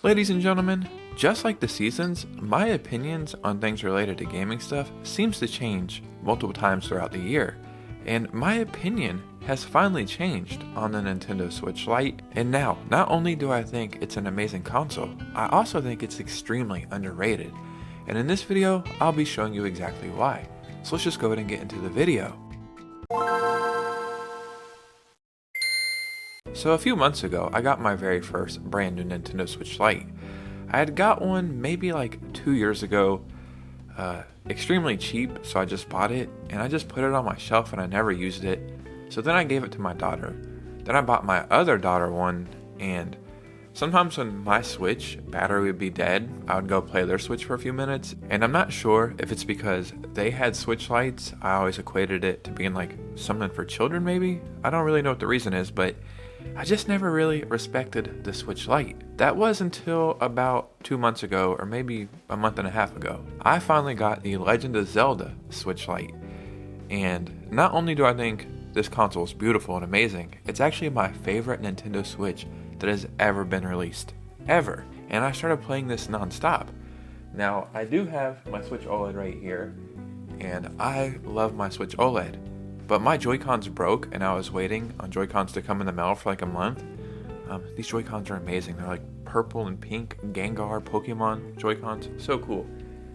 Ladies and gentlemen, just like the seasons, my opinions on things related to gaming stuff seems to change multiple times throughout the year. And my opinion has finally changed on the Nintendo Switch Lite. And now, not only do I think it's an amazing console, I also think it's extremely underrated. And in this video, I'll be showing you exactly why. So let's just go ahead and get into the video. So a few months ago, I got my very first brand new Nintendo Switch Lite. I had got one maybe like 2 years ago, extremely cheap, so I just bought it and I just put it on my shelf and I never used it. So then I gave it to my daughter. Then I bought my other daughter one, and sometimes when my Switch battery would be dead, I would go play their Switch for a few minutes. And I'm not sure if it's because they had Switch Lites. I always equated it to being like something for children maybe. I don't really know what the reason is, but I just never really respected the Switch Lite. That was until about 2 months ago, or maybe a month and a half ago. I finally got the Legend of Zelda Switch Lite. And not only do I think this console is beautiful and amazing, it's actually my favorite Nintendo Switch that has ever been released. Ever. And I started playing this non-stop. Now, I do have my Switch Oled right here, and I love my Switch Oled. But my Joy-Cons broke, and I was waiting on Joy-Cons to come in the mail for like a month. These Joy-Cons are amazing. They're like purple and pink Gengar Pokemon Joy-Cons. So cool.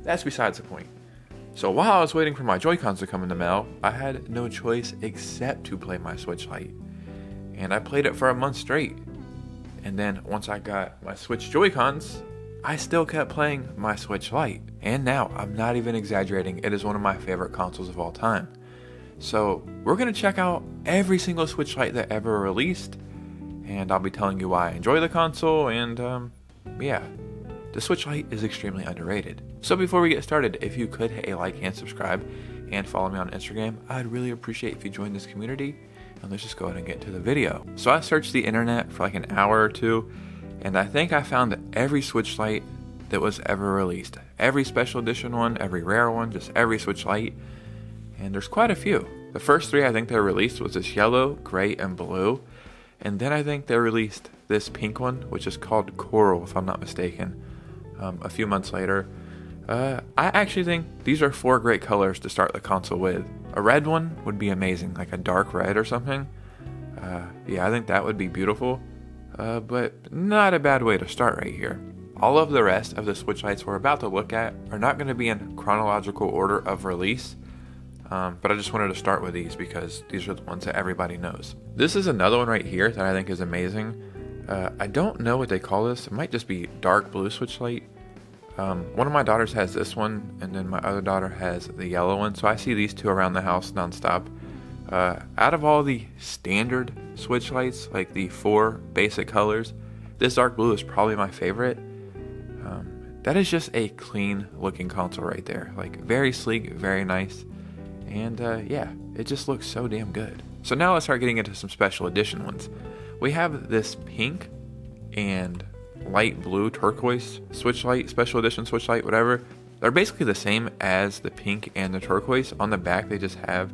That's besides the point. So while I was waiting for my Joy-Cons to come in the mail, I had no choice except to play my Switch Lite. And I played it for a month straight. And then once I got my Switch Joy-Cons, I still kept playing my Switch Lite. And now, I'm not even exaggerating, it is one of my favorite consoles of all time. So we're going to check out every single Switch Lite that ever released, and I'll be telling you why I enjoy the console, and yeah, the Switch Lite is extremely underrated. So before we get started, if you could hit a like and subscribe and follow me on Instagram, I'd really appreciate if you join this community, and let's just go ahead and get into the video. So I searched the internet for like an hour or two, and I think I found every Switch Lite that was ever released. Every special edition one, every rare one, just every Switch Lite. And there's quite a few. The first three I think they released was this yellow, gray, and blue. And then I think they released this pink one, which is called Coral, if I'm not mistaken, a few months later. I actually think these are 4 great colors to start the console with. A red one would be amazing, like a dark red or something. Yeah, I think that would be beautiful. But not a bad way to start right here. All of the rest of the Switch Lites we're about to look at are not going to be in chronological order of release. But I just wanted to start with these because these are the ones that everybody knows. This is another one right here that I think is amazing. I don't know what they call this. It might just be dark blue Switch Lite. One of my daughters has this one, and then my other daughter has the yellow one. So I see these two around the house nonstop. Out of all the standard Switch Lites, like the 4 basic colors, this dark blue is probably my favorite. That is just a clean looking console right there. Like very sleek, very nice. And yeah, it just looks so damn good. So now let's start getting into some special edition ones. We have this pink and light blue turquoise Switch Lite, special edition Switch Lite, whatever. They're basically the same as the pink and the turquoise. On the back, they just have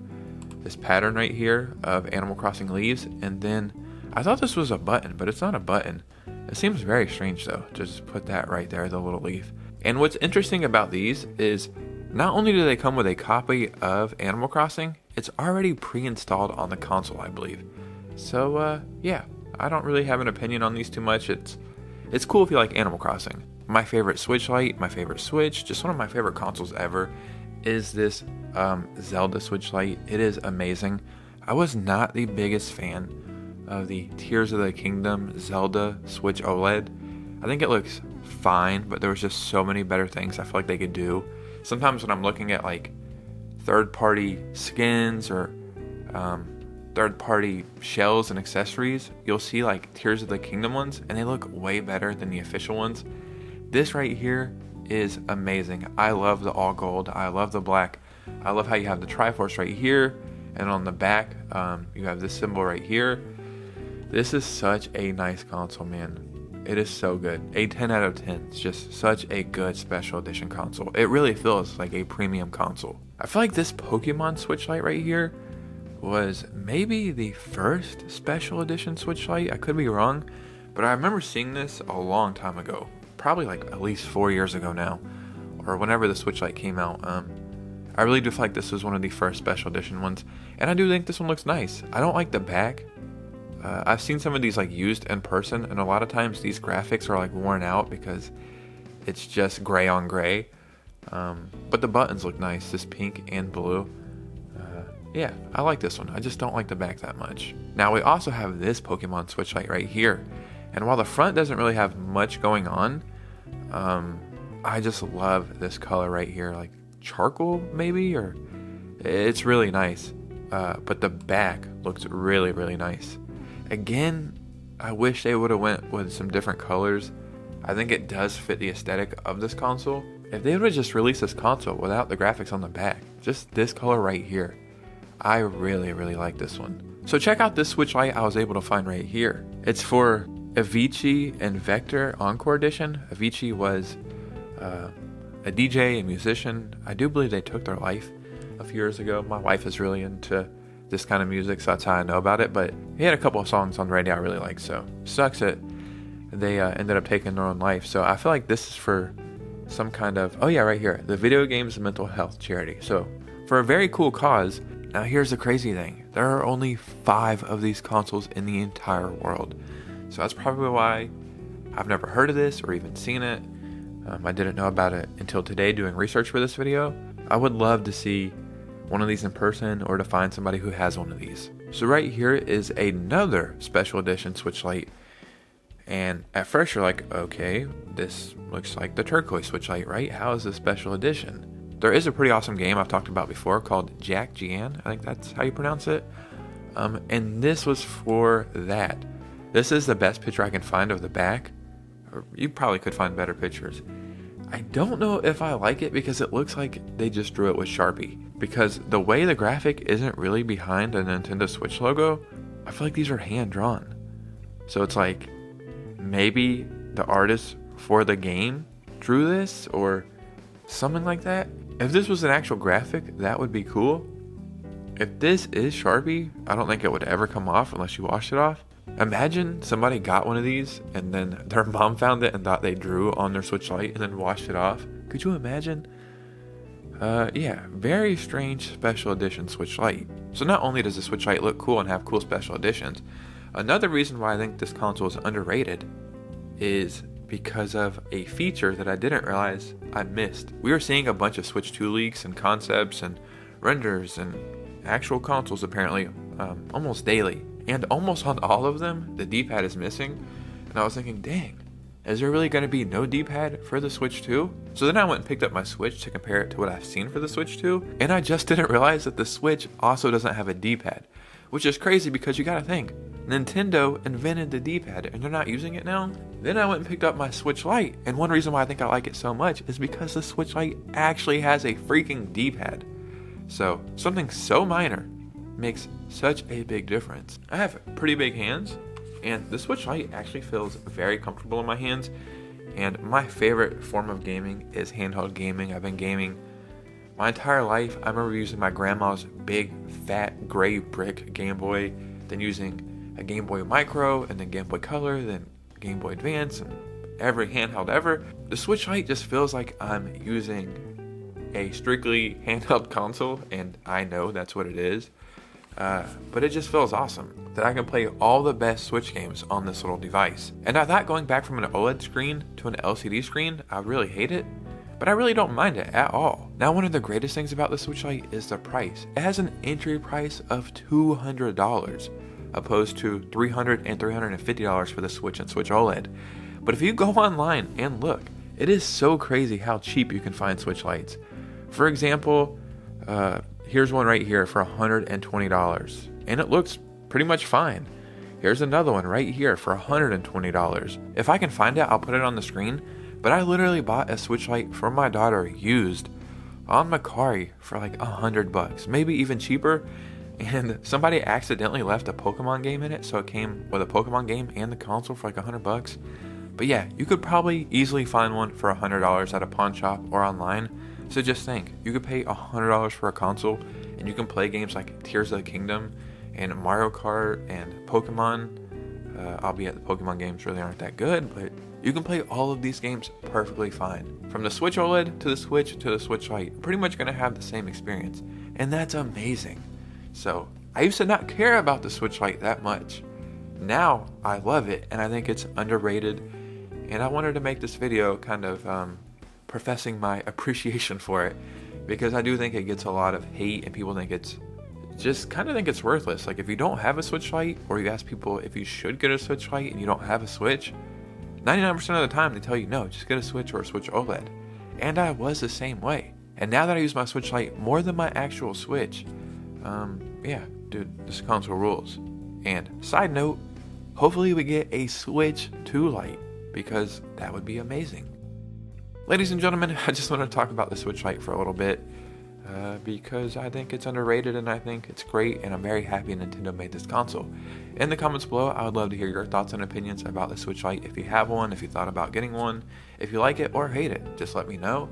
this pattern right here of Animal Crossing leaves. And then I thought this was a button, but it's not a button. It seems very strange though, to just put that right there, the little leaf. And what's interesting about these is not only do they come with a copy of Animal Crossing, it's already pre-installed on the console, I believe. So yeah, I don't really have an opinion on these too much. It's cool if you like Animal Crossing. My favorite Switch Lite, my favorite Switch, just one of my favorite consoles ever is this Zelda Switch Lite. It is amazing. I was not the biggest fan of the Tears of the Kingdom Zelda Switch OLED. I think it looks fine, but there was just so many better things I feel like they could do. Sometimes when I'm looking at like third-party skins or third-party shells and accessories, you'll see like Tears of the Kingdom ones, and they look way better than the official ones. This right here is amazing. I love the all gold. I love the black. I love how you have the Triforce right here, and on the back, you have this symbol right here. This is such a nice console, man. It is so good. A 10 out of 10. It's just such a good special edition console. It really feels like a premium console. I feel like this Pokemon Switch Lite right here was maybe the first special edition Switch Lite. I could be wrong, but I remember seeing this a long time ago. probably like at least 4 years ago now, or whenever the Switch Lite came out. I really do feel like this was one of the first special edition ones, and I do think this one looks nice. I don't like the back. I've seen some of these like used in person, and a lot of times these graphics are like worn out because it's just gray on gray. But the buttons look nice, this pink and blue. Yeah, I like this one. I just don't like the back that much. Now we also have this Pokemon Switch Lite right here. And while the front doesn't really have much going on, I just love this color right here, like charcoal maybe, or it's really nice. But the back looks really, really nice. Again, I wish they would have went with some different colors. I think it does fit the aesthetic of this console. If they would have just released this console without the graphics on the back, just this color right here, I really, really like this one. So check out this Switch Lite I was able to find right here. It's for Avicii and Vector Encore Edition. Avicii was a DJ, a musician. I do believe they took their life a few years ago. My wife is really into this kind of music, so that's how I know about it. But he had a couple of songs on the radio I really like, so sucks that they ended up taking their own life. So I feel like this is for some kind of, oh yeah, right here, the Video Games Mental Health Charity. So for a very cool cause. Now here's the crazy thing. There are only 5 of these consoles in the entire world. So that's probably why I've never heard of this or even seen it. I didn't know about it until today doing research for this video. I would love to see one of these in person or to find somebody who has one of these. So right here is another special edition Switch Lite. And at first you're like, okay, this looks like the turquoise Switch Lite, right? How is this special edition? There is a pretty awesome game I've talked about before called Jack Gian. I think that's how you pronounce it. And this was for that. This is the best picture I can find of the back. Or you probably could find better pictures. I don't know if I like it because it looks like they just drew it with Sharpie. Because the way the graphic isn't really behind a Nintendo Switch logo, I feel like these are hand drawn. So it's like maybe the artist for the game drew this or something like that. If this was an actual graphic, that would be cool. If this is Sharpie, I don't think it would ever come off unless you washed it off. Imagine somebody got one of these and then their mom found it and thought they drew on their Switch Lite and then washed it off. Could you imagine? Yeah, very strange special edition Switch Lite. So not only does the Switch Lite look cool and have cool special editions, another reason why I think this console is underrated is because of a feature that I didn't realize I missed. We were seeing a bunch of Switch 2 leaks and concepts and renders and actual consoles apparently almost daily. And almost on all of them, the D-pad is missing. And I was thinking, dang, is there really going to be no D-pad for the Switch 2? So then I went and picked up my Switch to compare it to what I've seen for the Switch 2. And I just didn't realize that the Switch also doesn't have a D-pad. Which is crazy because you gotta think, Nintendo invented the D-pad and they're not using it now? Then I went and picked up my Switch Lite, and one reason why I think I like it so much is because the Switch Lite actually has a freaking D-pad. So something so minor makes such a big difference. I have pretty big hands, and the Switch Lite actually feels very comfortable in my hands, and my favorite form of gaming is handheld gaming. I've been gaming my entire life. I remember using my grandma's big, fat, gray brick Game Boy, then using a Game Boy Micro, and then Game Boy Color, then Game Boy Advance, and every handheld ever. The Switch Lite just feels like I'm using a strictly handheld console, and I know that's what it is. But it just feels awesome that I can play all the best Switch games on this little device. And I thought going back from an OLED screen to an LCD screen, I really hate it. But I really don't mind it at all. Now, one of the greatest things about the Switch Lite is the price. It has an entry price of $200, opposed to $300 and $350 for the Switch and Switch Oled. But if you go online and look, it is so crazy how cheap you can find Switch Lites. For example, here's one right here for $120, and it looks pretty much fine. Here's another one right here for $120. If I can find it, I'll put it on the screen. But I literally bought a Switch Lite for my daughter used on Macari for like $100, maybe even cheaper. And somebody accidentally left a Pokemon game in it, so it came with a Pokemon game and the console for like $100. But yeah, you could probably easily find one for $100 at a pawn shop or online. So just think, you could pay $100 for a console and you can play games like Tears of the Kingdom and Mario Kart and Pokemon. Albeit the Pokemon games really aren't that good, but You can play all of these games perfectly fine. From the Switch Oled to the Switch to the Switch Lite, pretty much going to have the same experience. And that's amazing. So, I used to not care about the Switch Lite that much. Now, I love it, and I think it's underrated. And I wanted to make this video kind of professing my appreciation for it, because I do think it gets a lot of hate, and people think it's worthless. Like, if you don't have a Switch Lite, or you ask people if you should get a Switch Lite and you don't have a Switch, 99% of the time they tell you no, just get a Switch or a Switch OLED. And I was the same way. And now that I use my Switch Lite more than my actual Switch, yeah, dude, this console rules. And side note, hopefully we get a Switch 2 Lite, because that would be amazing. Ladies and gentlemen, I just want to talk about the Switch Lite for a little bit, because I think it's underrated and I think it's great, and I'm very happy Nintendo made this console. In the comments below, I would love to hear your thoughts and opinions about the Switch Lite. If you have one, if you thought about getting one, if you like it or hate it, just let me know.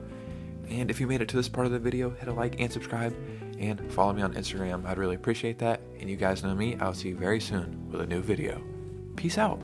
And if you made it to this part of the video, hit a like and subscribe, and follow me on Instagram. I'd really appreciate that. And you guys know me, I'll see you very soon with a new video. Peace out.